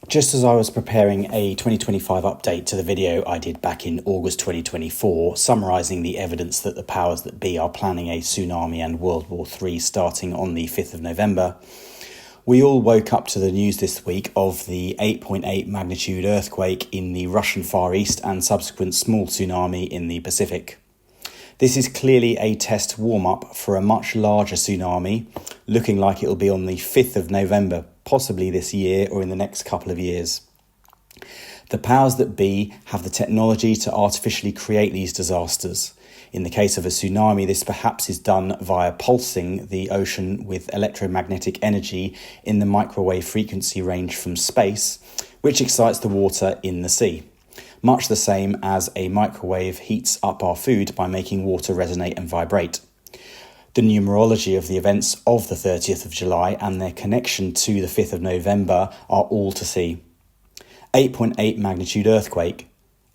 Just as I was preparing a 2025 update to the video I did back in August 2024, summarising the evidence that the powers that be are planning a tsunami and World War III starting on the 5th of November, we all woke up to the news this week of the 8.8 magnitude earthquake in the Russian Far East and subsequent small tsunami in the Pacific. This is clearly a test warm-up for a much larger tsunami, looking like it'll be on the 5th of November, possibly this year or in the next couple of years. The powers that be have the technology to artificially create these disasters. In the case of a tsunami, this perhaps is done via pulsing the ocean with electromagnetic energy in the microwave frequency range from space, which excites the water in the sea. Much the same as a microwave heats up our food by making water resonate and vibrate. The numerology of the events of the 30th of July and their connection to the 5th of November are all to see. 8.8 magnitude earthquake.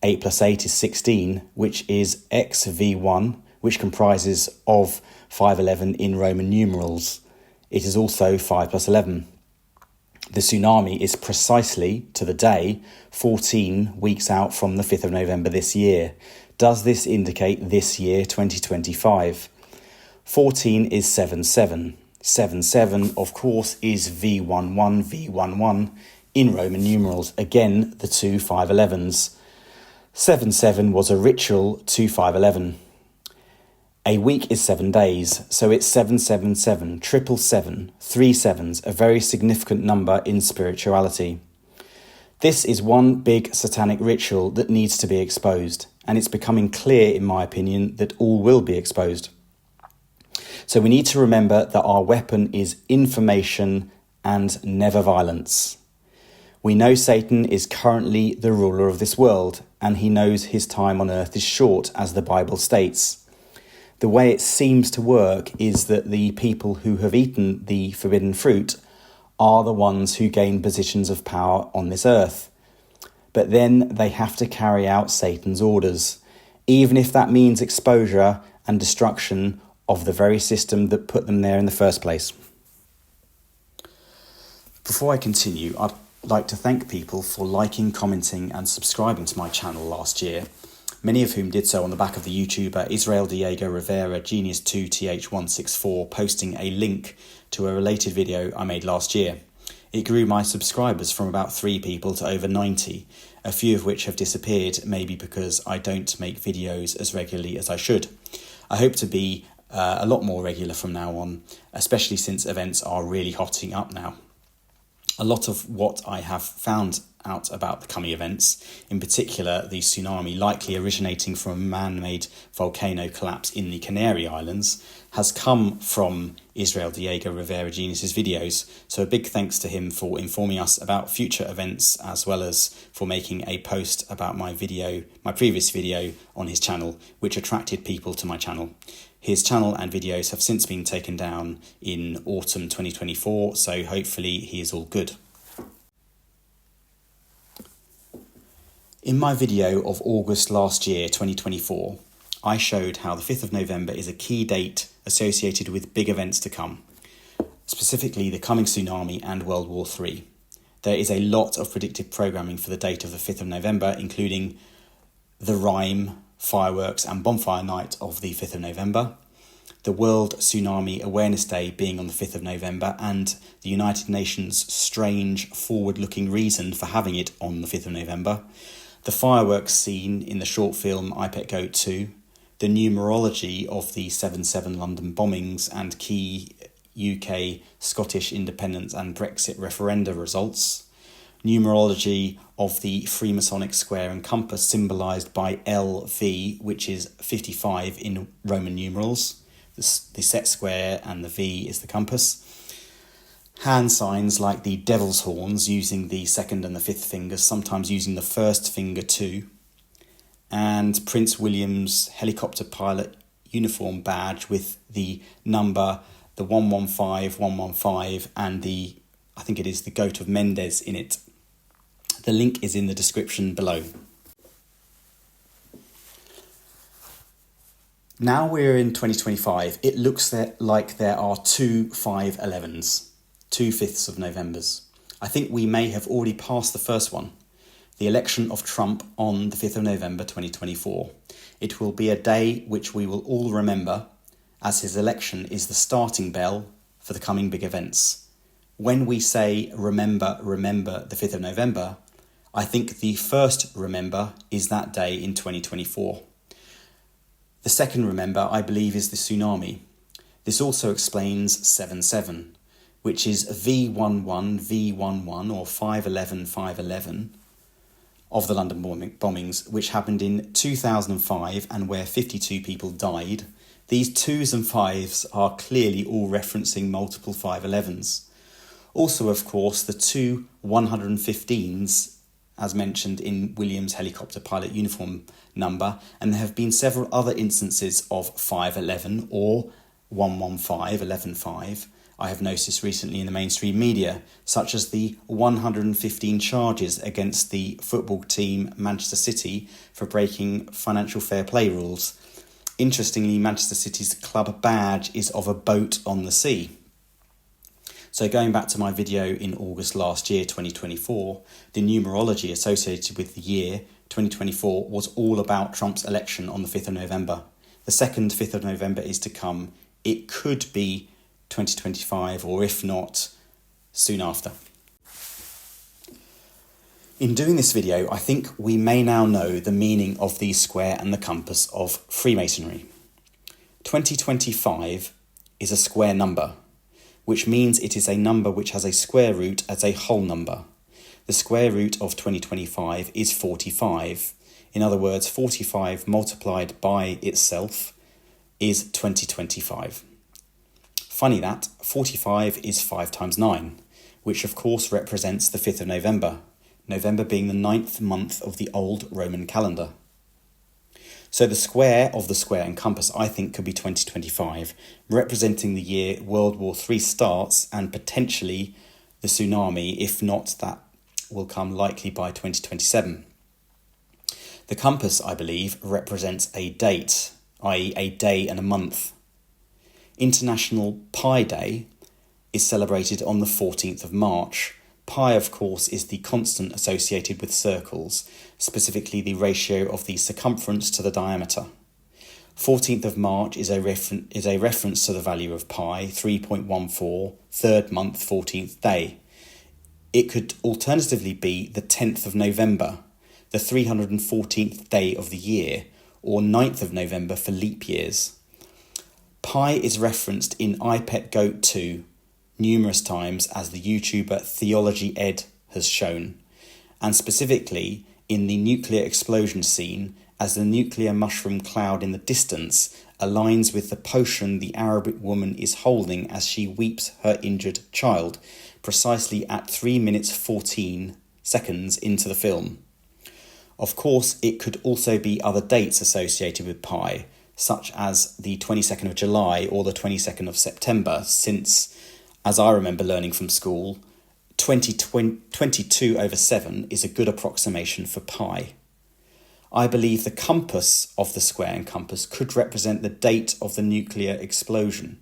8 plus 8 is 16, which is XV1, which comprises of 511 in Roman numerals. It is also 5 plus 11. The tsunami is precisely, to the day, 14 weeks out from the 5th of November this year. Does this indicate this year, 2025? 14 is 77. 77, of course, is V11, V11 in Roman numerals. Again, the two 511s. 77 was a ritual to 511. A week is 7 days, so it's 777, 777, 3 sevens, a very significant number in spirituality. This is one big satanic ritual that needs to be exposed, and it's becoming clear, in my opinion, that all will be exposed. So we need to remember that our weapon is information and never violence. We know Satan is currently the ruler of this world, and he knows his time on earth is short, as the Bible states. The way it seems to work is that the people who have eaten the forbidden fruit are the ones who gain positions of power on this earth. But then they have to carry out Satan's orders, even if that means exposure and destruction of the very system that put them there in the first place. Before I continue, I'd like to thank people for liking, commenting and subscribing to my channel last year, many of whom did so on the back of the YouTuber Israel Diego Rivera Genius2TH164 posting a link to a related video I made last year. It grew my subscribers from about 3 people to over 90, a few of which have disappeared, maybe because I don't make videos as regularly as I should. I hope to be a lot more regular from now on, especially since events are really hotting up now. A lot of what I have found out about the coming events, in particular the tsunami likely originating from a man-made volcano collapse in the Canary Islands, has come from Israel Diego Rivera Genius's videos, so a big thanks to him for informing us about future events as well as for making a post about my previous video on his channel, which attracted people to my channel. His channel and videos have since been taken down in autumn 2024, so hopefully he is all good. In my video of August last year, 2024, I showed how the 5th of November is a key date associated with big events to come, specifically the coming tsunami and World War III. There is a lot of predictive programming for the date of the 5th of November, including the rhyme, fireworks and bonfire night of the 5th of November, the World Tsunami Awareness Day being on the 5th of November, and the United Nations' strange forward-looking reason for having it on the 5th of November, the fireworks scene in the short film I Pet Goat 2, the numerology of the 7/7 London bombings and key UK, Scottish independence and Brexit referenda results, numerology of the Freemasonic square and compass symbolised by LV, which is 55 in Roman numerals. The set square and the V is the compass. Hand signs like the devil's horns using the 2nd and the 5th fingers, sometimes using the 1st finger too. And Prince William's helicopter pilot uniform badge with the number, the 115, 115, and I think it is the Goat of Mendes in it. The link is in the description below. Now we're in 2025, it looks like there are two 5/11s, 2/5 of Novembers. I think we may have already passed the first one, the election of Trump on the 5th of November 2024. It will be a day which we will all remember, as his election is the starting bell for the coming big events. When we say remember the 5th of November, I think the first remember is that day in 2024. The second remember, I believe, is the tsunami. This also explains 7/7, which is V11, V11 or 5/11, 5/11 of the London bombings, which happened in 2005 and where 52 people died. These 2s and 5s are clearly all referencing multiple 5/11s. Also, of course, the two 115s, as mentioned in Williams' helicopter pilot uniform number, and there have been several other instances of 5/11 or 115, 11/5, I have noticed recently in the mainstream media, such as the 115 charges against the football team Manchester City for breaking financial fair play rules. Interestingly, Manchester City's club badge is of a boat on the sea. So going back to my video in August last year, 2024, the numerology associated with the year 2024 was all about Trump's election on the 5th of November. The second 5th of November is to come. It could be 2025, or if not, soon after. In doing this video, I think we may now know the meaning of the square and the compass of Freemasonry. 2025 is a square number, which means it is a number which has a square root as a whole number. The square root of 2025 is 45. In other words, 45 multiplied by itself is 2025. Funny that 45 is 5 times 9, which of course represents the 5th of November, November being the 9th month of the old Roman calendar. So the square of the square and compass, I think, could be 2025, representing the year World War III starts and potentially the tsunami, if not that will come likely by 2027. The compass, I believe, represents a date, i.e. a day and a month. International Pi Day is celebrated on the 14th of March. Pi, of course, is the constant associated with circles, specifically the ratio of the circumference to the diameter. 14th of March is a reference to the value of pi, 3.14, third month, 14th day. It could alternatively be the 10th of November, the 314th day of the year, or 9th of November for leap years. Pi is referenced in I Pet Goat 2 numerous times, as the YouTuber Theology Ed has shown, and specifically in the nuclear explosion scene, as the nuclear mushroom cloud in the distance aligns with the potion the Arabic woman is holding as she weeps her injured child, precisely at 3 minutes 14 seconds into the film. Of course, it could also be other dates associated with Pi, such as the 22nd of July or the 22nd of September, since, as I remember learning from school, 22/7 is a good approximation for pi. I believe the compass of the square and compass could represent the date of the nuclear explosion.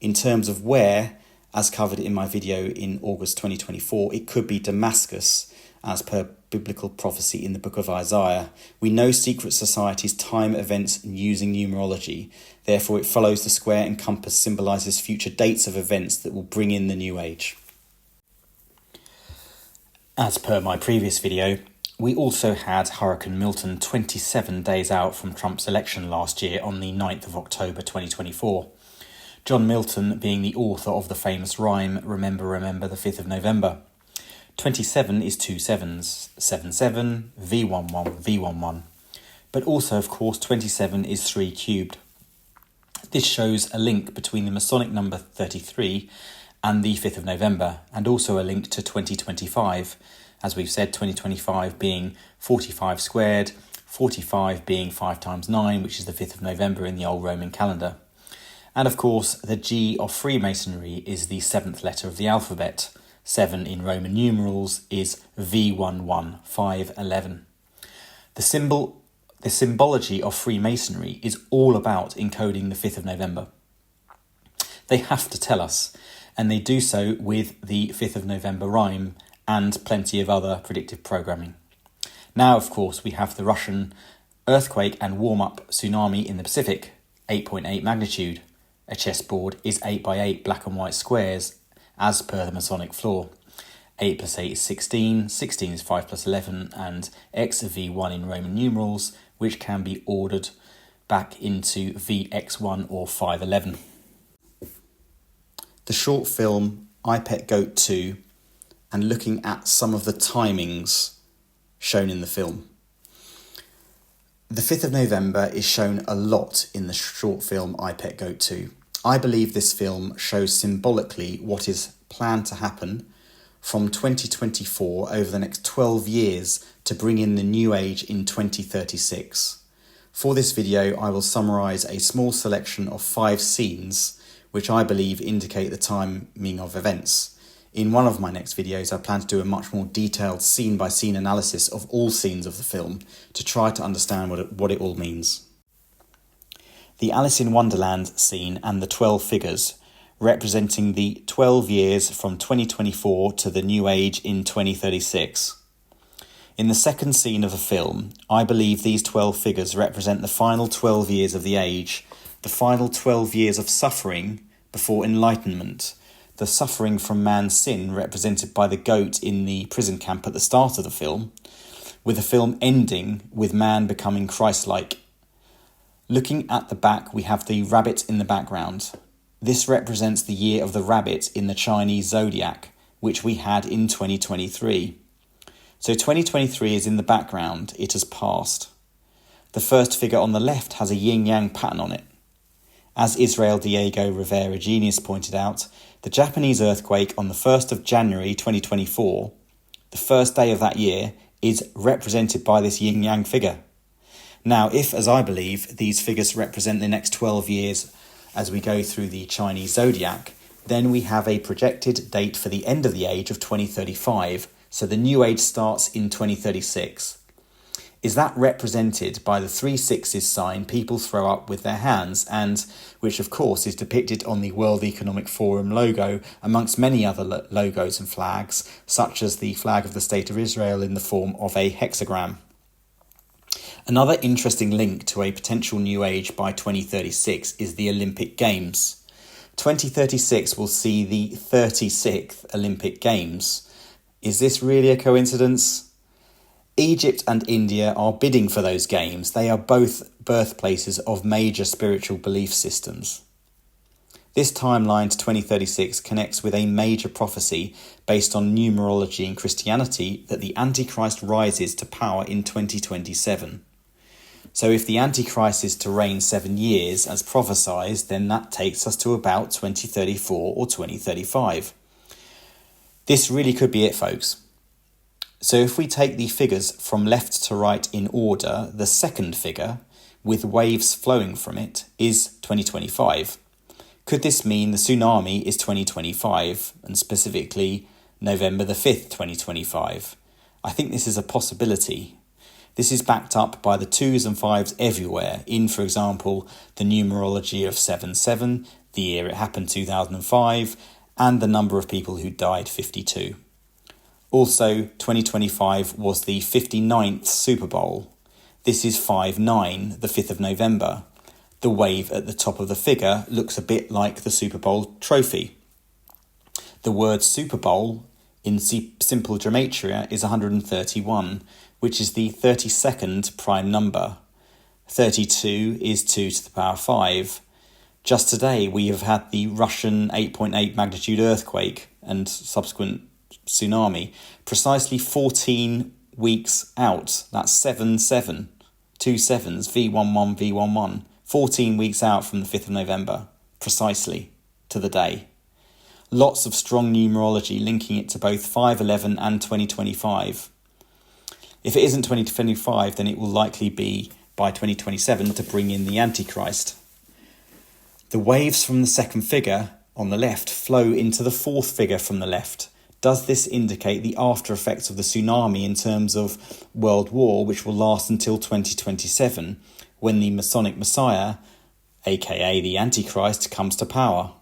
In terms of where, as covered in my video in August 2024, it could be Damascus, as per biblical prophecy in the book of Isaiah. We know secret societies time events using numerology. Therefore, it follows the square and compass symbolises future dates of events that will bring in the new age. As per my previous video, we also had Hurricane Milton 27 days out from Trump's election last year on the 9th of October 2024. John Milton being the author of the famous rhyme, Remember, remember the 5th of November. 27 is 2 sevens, 7/7, V11, V11. But also, of course, 27 is 3 cubed. This shows a link between the Masonic number 33 and the 5th of November, and also a link to 2025. As we've said, 2025 being 45 squared, 45 being 5 times 9, which is the 5th of November in the old Roman calendar. And of course, the G of Freemasonry is the 7th letter of the alphabet. 7 in Roman numerals is V11, 511. The symbology of Freemasonry is all about encoding the 5th of November. They have to tell us, and they do so with the 5th of November rhyme, and plenty of other predictive programming. Now, of course, we have the Russian earthquake and warm-up tsunami in the Pacific, 8.8 magnitude. A chessboard is 8 by 8 black and white squares, as per the Masonic flaw. 8 plus 8 is 16, 16 is 5 plus 11, and x of v1 in Roman numerals, which can be ordered back into vx1 or 511. The short film I Pet Goat 2, and looking at some of the timings shown in the film. The 5th of November is shown a lot in the short film I Pet Goat 2. I believe this film shows symbolically what is planned to happen from 2024 over the next 12 years to bring in the new age in 2036. For this video, I will summarise a small selection of 5 scenes which I believe indicate the timing of events. In one of my next videos, I plan to do a much more detailed scene-by-scene analysis of all scenes of the film to try to understand what it all means. The Alice in Wonderland scene and the 12 figures, representing the 12 years from 2024 to the new age in 2036. In the second scene of the film, I believe these 12 figures represent the final 12 years of the age, the final 12 years of suffering before enlightenment, the suffering from man's sin represented by the goat in the prison camp at the start of the film, with the film ending with man becoming Christ-like. Looking at the back, we have the rabbit in the background. This represents the year of the rabbit in the Chinese zodiac, which we had in 2023. So 2023 is in the background, it has passed. The first figure on the left has a yin-yang pattern on it. As Israel Diego Rivera Genius pointed out, the Japanese earthquake on the 1st of January 2024, the first day of that year, is represented by this yin-yang figure. Now, if, as I believe, these figures represent the next 12 years as we go through the Chinese zodiac, then we have a projected date for the end of the age of 2035, so the new age starts in 2036. Is that represented by the 3 sixes sign people throw up with their hands, and which of course is depicted on the World Economic Forum logo amongst many other logos and flags, such as the flag of the State of Israel in the form of a hexagram. Another interesting link to a potential new age by 2036 is the Olympic Games. 2036 will see the 36th Olympic Games. Is this really a coincidence? Egypt and India are bidding for those games. They are both birthplaces of major spiritual belief systems. This timeline to 2036 connects with a major prophecy based on numerology in Christianity that the Antichrist rises to power in 2027. So if the Antichrist is to reign 7 years as prophesied, then that takes us to about 2034 or 2035. This really could be it, folks. So if we take the figures from left to right in order, the second figure, with waves flowing from it, is 2025. Could this mean the tsunami is 2025, and specifically November the 5th, 2025? I think this is a possibility. This is backed up by the 2s and 5s everywhere, in, for example, the numerology of 77, the year it happened 2005, and the number of people who died 52. Also, 2025 was the 59th Super Bowl. This is 5-9, the 5th of November. The wave at the top of the figure looks a bit like the Super Bowl trophy. The word Super Bowl in simple gematria is 131, which is the 32nd prime number. 32 is 2 to the power 5. Just today we have had the Russian 8.8 magnitude earthquake and subsequent tsunami, precisely 14 weeks out. That's 7-7, 2 sevens, V11, V11, 14 weeks out from the 5th of November, precisely to the day. Lots of strong numerology linking it to both 511 and 2025. If it isn't 2025, then it will likely be by 2027 to bring in the Antichrist. The waves from the second figure on the left flow into the fourth figure from the left. Does this indicate the after effects of the tsunami in terms of World War, which will last until 2027, when the Masonic Messiah, aka the Antichrist, comes to power?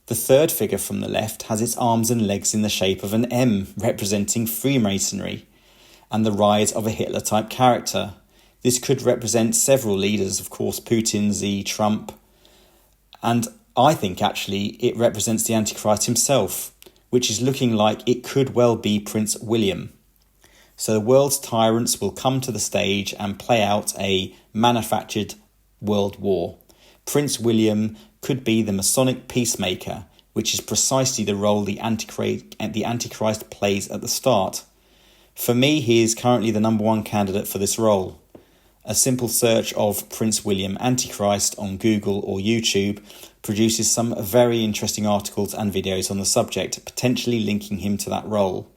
The third figure from the left has its arms and legs in the shape of an M, representing Freemasonry, and the rise of a Hitler-type character. This could represent several leaders, of course, Putin, Xi, Trump, and I think actually it represents the Antichrist himself, which is looking like it could well be Prince William. So the world's tyrants will come to the stage and play out a manufactured world war. Prince William could be the Masonic peacemaker, which is precisely the role the Antichrist plays at the start. For me, he is currently the number one candidate for this role. A simple search of Prince William Antichrist on Google or YouTube produces some very interesting articles and videos on the subject, potentially linking him to that role.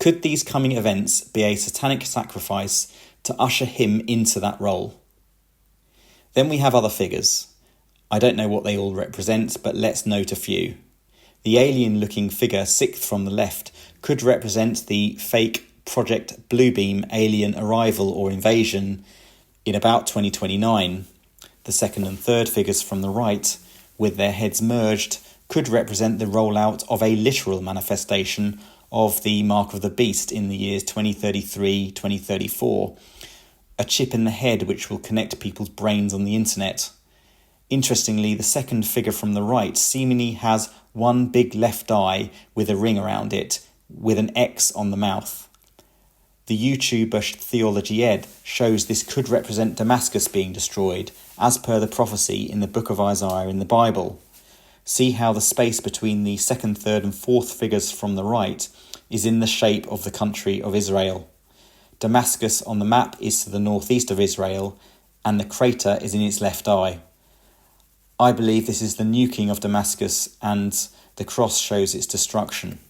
Could these coming events be a satanic sacrifice to usher him into that role? Then we have other figures. I don't know what they all represent, but let's note a few. The alien-looking figure, sixth from the left, could represent the fake Project Bluebeam alien arrival or invasion in about 2029. The second and third figures from the right, with their heads merged, could represent the rollout of a literal manifestation of the Mark of the Beast in the years 2033-2034, a chip in the head which will connect people's brains on the internet. Interestingly, the second figure from the right seemingly has one big left eye with a ring around it, with an X on the mouth. The YouTuber Theology Ed shows this could represent Damascus being destroyed, as per the prophecy in the book of Isaiah in the Bible. See how the space between the second, third and fourth figures from the right is in the shape of the country of Israel. Damascus on the map is to the northeast of Israel, and the crater is in its left eye. I believe this is the nuking of Damascus, and the cross shows its destruction.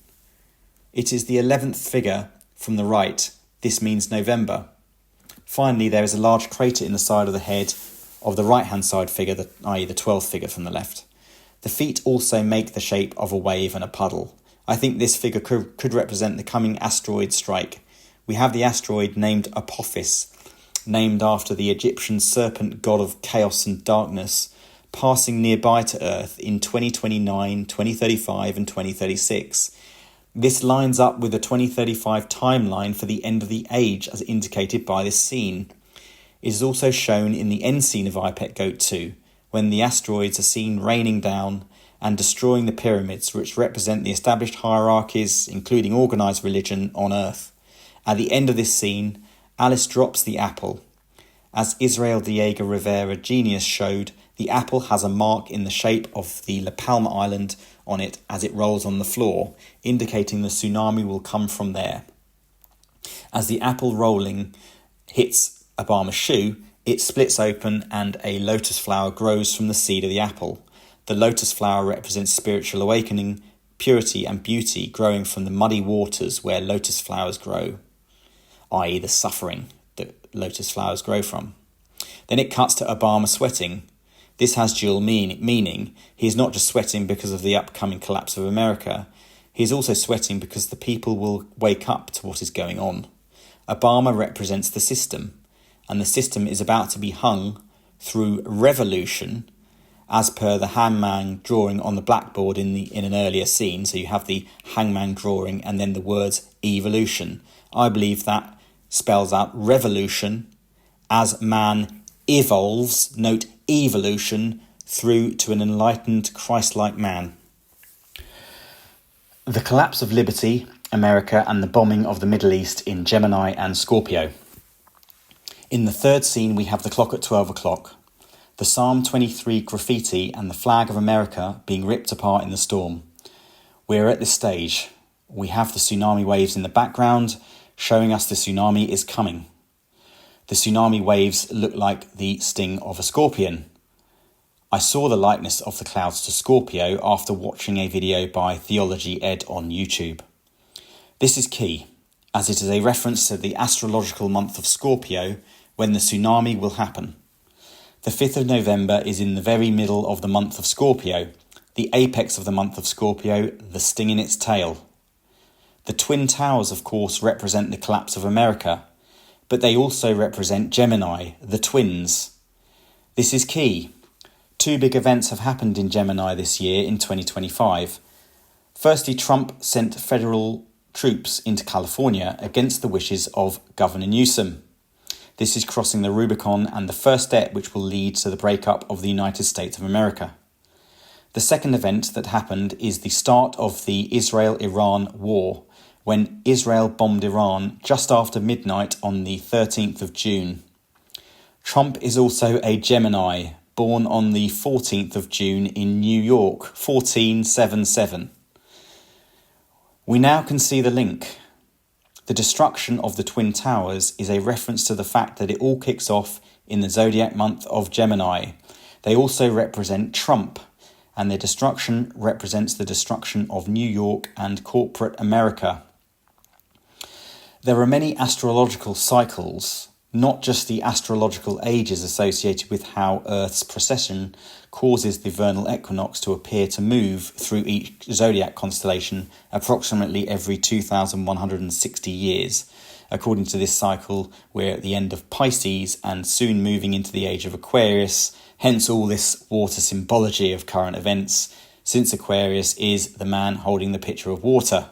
It is the 11th figure from the right. This means November. Finally, there is a large crater in the side of the head of the right-hand side figure, i.e. the 12th figure from the left. The feet also make the shape of a wave and a puddle. I think this figure could represent the coming asteroid strike. We have the asteroid named Apophis, named after the Egyptian serpent god of chaos and darkness, passing nearby to Earth in 2029, 2035 and 2036. This lines up with the 2035 timeline for the end of the age as indicated by this scene. It is also shown in the end scene of iPet Goat 2, when the asteroids are seen raining down and destroying the pyramids which represent the established hierarchies, including organised religion, on Earth. At the end of this scene, Alice drops the apple. As Israel Diego Rivera Genius showed, the apple has a mark in the shape of the La Palma Island on it as it rolls on the floor, indicating the tsunami will come from there. As the apple rolling hits Obama's shoe, it splits open and a lotus flower grows from the seed of the apple. The lotus flower represents spiritual awakening, purity and beauty growing from the muddy waters where lotus flowers grow, i.e. the suffering that lotus flowers grow from. Then it cuts to Obama sweating. This has dual meaning. He is not just sweating because of the upcoming collapse of America. He is also sweating because the people will wake up to what is going on. Obama represents the system, and the system is about to be hung through revolution, as per the hangman drawing on the blackboard in an earlier scene. So you have the hangman drawing and then the words evolution. I believe that spells out revolution as man evolves, note evolution, through to an enlightened Christ-like man. The collapse of liberty, America, and the bombing of the Middle East in Gemini and Scorpio. In the third scene, we have the clock at 12 o'clock. The Psalm 23 graffiti and the flag of America being ripped apart in the storm. We're at this stage. We have the tsunami waves in the background, showing us the tsunami is coming. The tsunami waves look like the sting of a scorpion. I saw the likeness of the clouds to Scorpio after watching a video by Theology Ed on YouTube. This is key, as it is a reference to the astrological month of Scorpio, when the tsunami will happen. The 5th of November is in the very middle of the month of Scorpio, the apex of the month of Scorpio, the sting in its tail. The Twin Towers, of course, represent the collapse of America, but they also represent Gemini, the twins. This is key. Two big events have happened in Gemini this year in 2025. Firstly, Trump sent federal troops into California against the wishes of Governor Newsom. This is crossing the Rubicon and the first step which will lead to the breakup of the United States of America. The second event that happened is the start of the Israel-Iran war, when Israel bombed Iran just after midnight on the 13th of June. Trump is also a Gemini, born on the 14th of June in New York, 1477. We now can see the link. The destruction of the Twin Towers is a reference to the fact that it all kicks off in the zodiac month of Gemini. They also represent Trump, and their destruction represents the destruction of New York and corporate America. There are many astrological cycles, not just the astrological ages associated with how Earth's precession causes the vernal equinox to appear to move through each zodiac constellation approximately every 2,160 years. According to this cycle, we're at the end of Pisces and soon moving into the age of Aquarius, hence all this water symbology of current events, since Aquarius is the man holding the pitcher of water.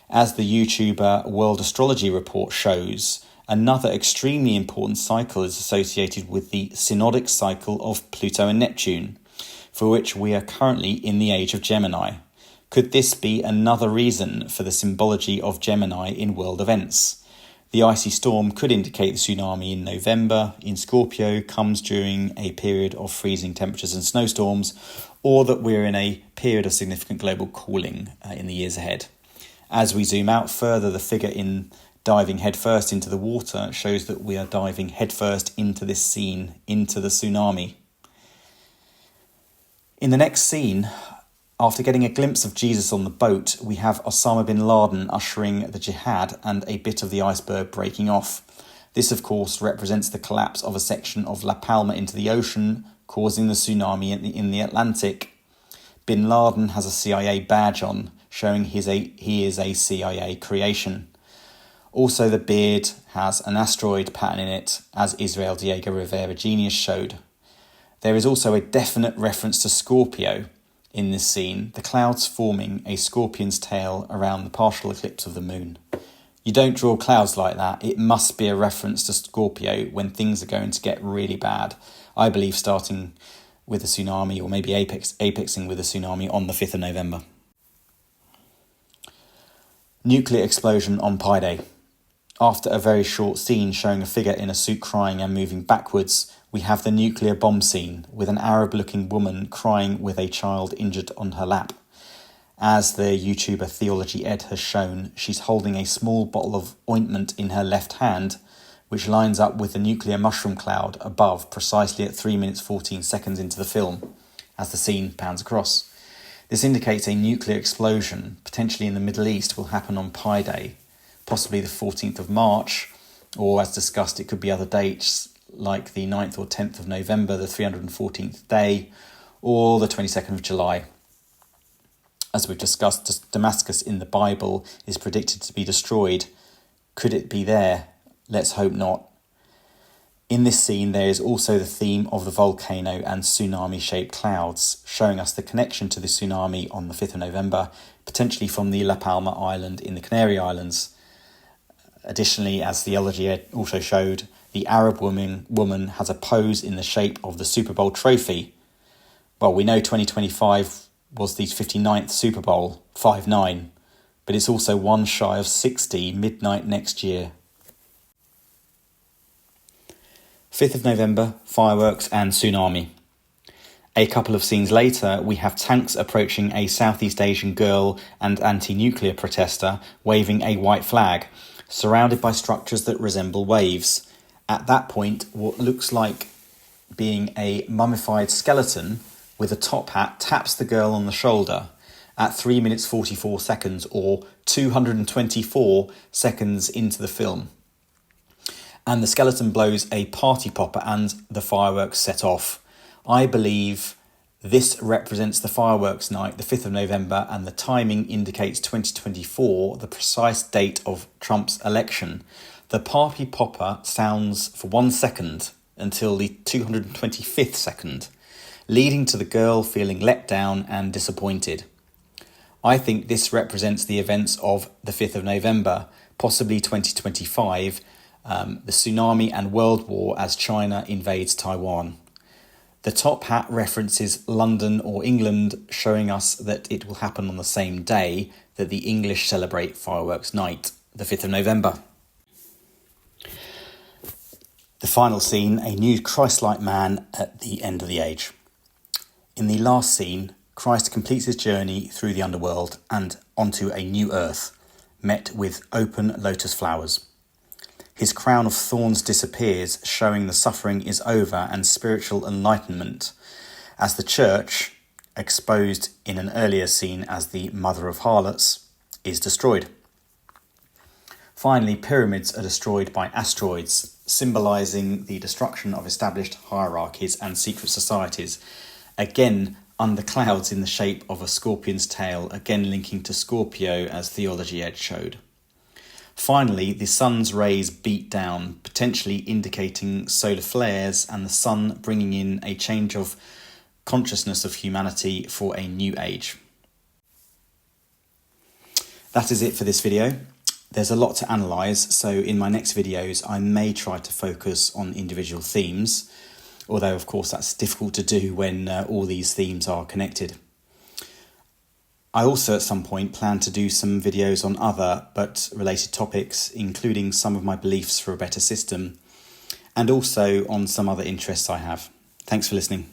As the YouTuber World Astrology Report shows, another extremely important cycle is associated with the synodic cycle of Pluto and Neptune, for which we are currently in the age of Gemini. Could this be another reason for the symbology of Gemini in world events? The icy storm could indicate the tsunami in November in Scorpio comes during a period of freezing temperatures and snowstorms, or that we're in a period of significant global cooling in the years ahead. As we zoom out further, the figure in diving headfirst into the water shows that we are diving headfirst into this scene, into the tsunami. In the next scene, after getting a glimpse of Jesus on the boat, we have Osama bin Laden ushering the jihad and a bit of the iceberg breaking off. This, of course, represents the collapse of a section of La Palma into the ocean, causing the tsunami in the Atlantic. Bin Laden has a CIA badge on, showing he is a CIA creation. Also, the beard has an asteroid pattern in it, as Israel Diego Rivera Genius showed. There is also a definite reference to Scorpio in this scene, the clouds forming a scorpion's tail around the partial eclipse of the moon. You don't draw clouds like that. It must be a reference to Scorpio when things are going to get really bad. I believe starting with a tsunami, or maybe apexing with a tsunami on the 5th of November. Nuclear explosion on Pi Day. After a very short scene showing a figure in a suit crying and moving backwards, we have the nuclear bomb scene with an Arab-looking woman crying with a child injured on her lap. As the YouTuber Theology Ed has shown, she's holding a small bottle of ointment in her left hand, which lines up with the nuclear mushroom cloud above precisely at 3 minutes 14 seconds into the film, as the scene pans across. This indicates a nuclear explosion, potentially in the Middle East, will happen on Pi Day, possibly the 14th of March, or as discussed, it could be other dates like the 9th or 10th of November, the 314th day, or the 22nd of July. As we've discussed, Damascus in the Bible is predicted to be destroyed. Could it be there? Let's hope not. In this scene, there is also the theme of the volcano and tsunami-shaped clouds, showing us the connection to the tsunami on the 5th of November, potentially from the La Palma Island in the Canary Islands. Additionally, as Theology also showed, the Arab woman has a pose in the shape of the Super Bowl trophy. Well, we know 2025 was the 59th Super Bowl, 5-9, but it's also one shy of 60 midnight next year. 5th of November, fireworks and tsunami. A couple of scenes later, we have tanks approaching a Southeast Asian girl and anti-nuclear protester waving a white flag, surrounded by structures that resemble waves. At that point, what looks like being a mummified skeleton with a top hat taps the girl on the shoulder at 3 minutes 44 seconds, or 224 seconds into the film. And the skeleton blows a party popper and the fireworks set off. I believe this represents the fireworks night, the 5th of November, and the timing indicates 2024, the precise date of Trump's election. The party popper sounds for 1 second until the 225th second. leading to the girl feeling let down and disappointed. I think this represents the events of the 5th of November, possibly 2025, the tsunami and world war as China invades Taiwan. The top hat references London or England, showing us that it will happen on the same day that the English celebrate Fireworks Night, the 5th of November. The final scene, a new Christ-like man at the end of the age. In the last scene, Christ completes his journey through the underworld and onto a new earth, met with open lotus flowers. His crown of thorns disappears, showing the suffering is over and spiritual enlightenment, as the church, exposed in an earlier scene as the mother of harlots, is destroyed. Finally, pyramids are destroyed by asteroids, symbolising the destruction of established hierarchies and secret societies, again under clouds in the shape of a scorpion's tail, again linking to Scorpio as Theology Edge showed. Finally, the sun's rays beat down, potentially indicating solar flares and the sun bringing in a change of consciousness of humanity for a new age. That is it for this video. There's a lot to analyse, so in my next videos I may try to focus on individual themes, although of course that's difficult to do when all these themes are connected. I also at some point plan to do some videos on other but related topics, including some of my beliefs for a better system, and also on some other interests I have. Thanks for listening.